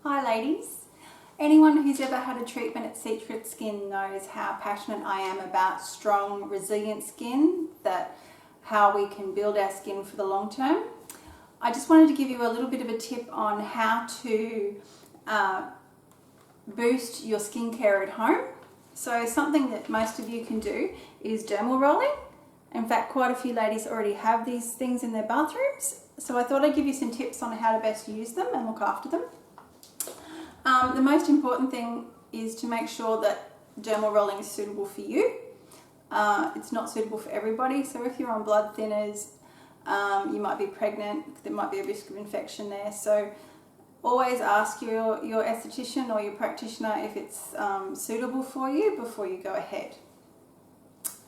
Hi ladies. Anyone who's ever had a treatment at Secret Skin knows how passionate I am about strong, resilient skin, how we can build our skin for the long term. I just wanted to give you a little bit of a tip on how to boost your skincare at home. So something that most of you can do is dermal rolling. In fact, quite a few ladies already have these things in their bathrooms. So I thought I'd give you some tips on how to best use them and look after them. The most important thing is to make sure that dermal rolling is suitable for you. It's not suitable for everybody, so if you're on blood thinners, you might be pregnant, there might be a risk of infection there. So always ask your esthetician or your practitioner if it's suitable for you before you go ahead.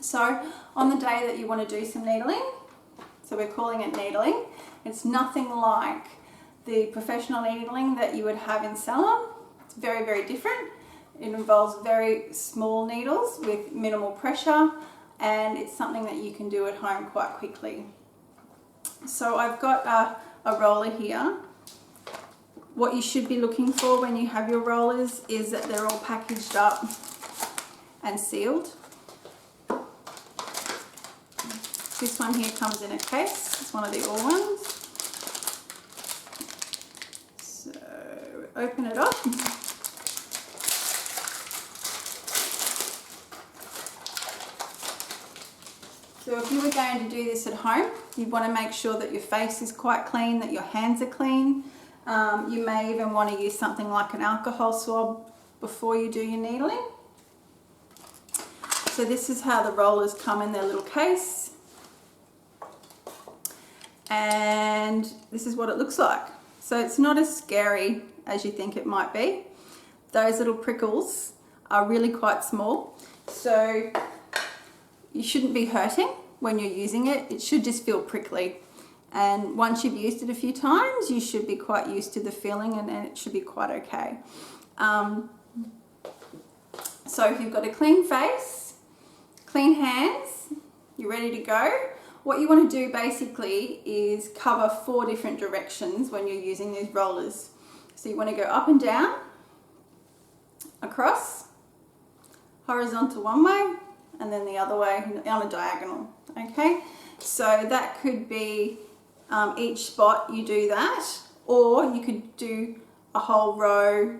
So on the day that you want to do some needling, so we're calling it needling, it's nothing like the professional needling that you would have in salon. It's very, very different. It involves very small needles with minimal pressure, and it's something that you can do at home quite quickly. So I've got a roller here. What you should be looking for when you have your rollers is that they're all packaged up and sealed. This one here comes in a case. It's one of the all ones. So open it up. So if you were going to do this at home, you want to make sure that your face is quite clean, that your hands are clean. You may even want to use something like an alcohol swab before you do your needling. So this is how the rollers come in their little case. And this is what it looks like. So it's not as scary as you think it might be. Those little prickles are really quite small, so you shouldn't be hurting when you're using it. It should just feel prickly, and once you've used it a few times you should be quite used to the feeling, and it should be quite okay. So if you've got a clean face, clean hands, you're ready to go. What you want to do basically is cover 4 different directions when you're using these rollers. So you want to go up and down, across, horizontal one way, and then the other way on a diagonal. Okay, so that could be each spot you do that, or you could do a whole row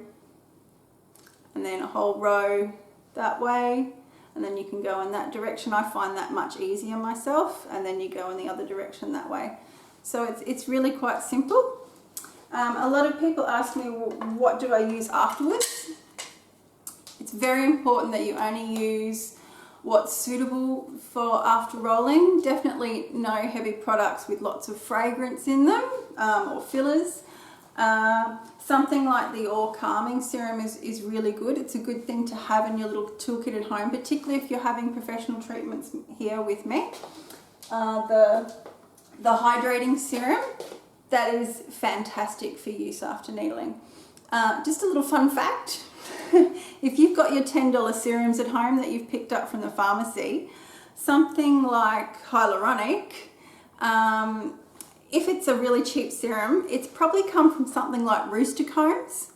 and then a whole row that way, and then you can go in that direction. I find that much easier myself, and then you go in the other direction that way. So it's really quite simple. A lot of people ask me, well, what do I use afterwards? It's very important that you only use what's suitable for after rolling. Definitely no heavy products with lots of fragrance in them, or fillers. Something like the All Calming serum is really good. It's a good thing to have in your little toolkit at home, particularly if you're having professional treatments here with me. The hydrating serum, that is fantastic for use after needling. Just a little fun fact. If you've got your $10 serums at home that you've picked up from the pharmacy, something like hyaluronic, if it's a really cheap serum, it's probably come from something like rooster combs.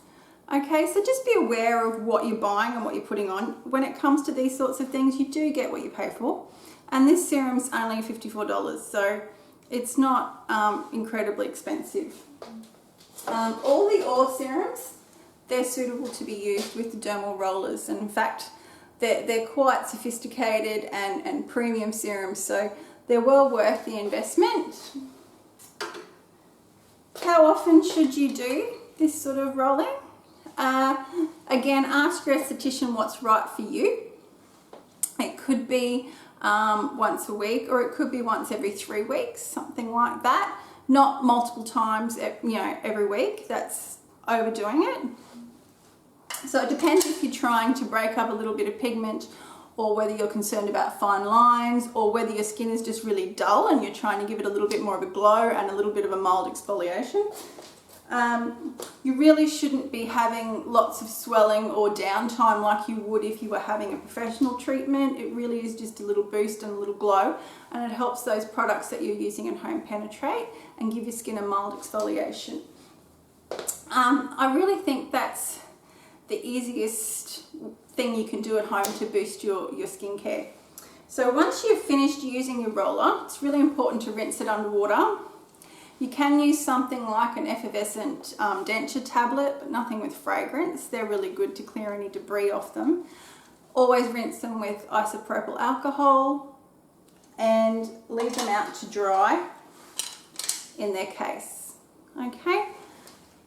Okay, so just be aware of what you're buying and what you're putting on. When it comes to these sorts of things, you do get what you pay for. And this serum's only $54, so it's not incredibly expensive. All the oil serums, they're suitable to be used with the dermal rollers, and in fact they're quite sophisticated and premium serums, so they're well worth the investment. How often should you do this sort of rolling? Again, ask your esthetician what's right for you. It could be once a week, or it could be once every 3 weeks, something like that. Not multiple times, every week. That's overdoing it. So it depends if you're trying to break up a little bit of pigment, or whether you're concerned about fine lines, or whether your skin is just really dull and you're trying to give it a little bit more of a glow and a little bit of a mild exfoliation. You really shouldn't be having lots of swelling or downtime like you would if you were having a professional treatment. It really is just a little boost and a little glow, and it helps those products that you're using at home penetrate and give your skin a mild exfoliation. I really think that's the easiest thing you can do at home to boost your skincare. So once you've finished using your roller, it's really important to rinse it underwater. You can use something like an effervescent denture tablet, but nothing with fragrance. They're really good to clear any debris off them. Always rinse them with isopropyl alcohol and leave them out to dry in their case. Okay,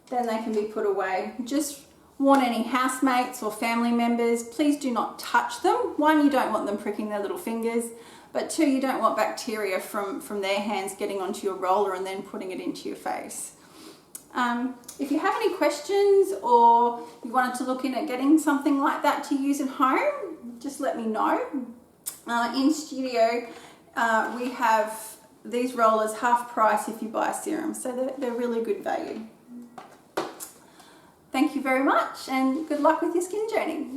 then they can be put away. Just warn any housemates or family members, please do not touch them. One, you don't want them pricking their little fingers, but two, you don't want bacteria from their hands getting onto your roller and then putting it into your face. If you have any questions or you wanted to look in at getting something like that to use at home, just let me know. In studio, we have these rollers half price if you buy a serum, so they're really good value. Thank you very much and good luck with your skin journey.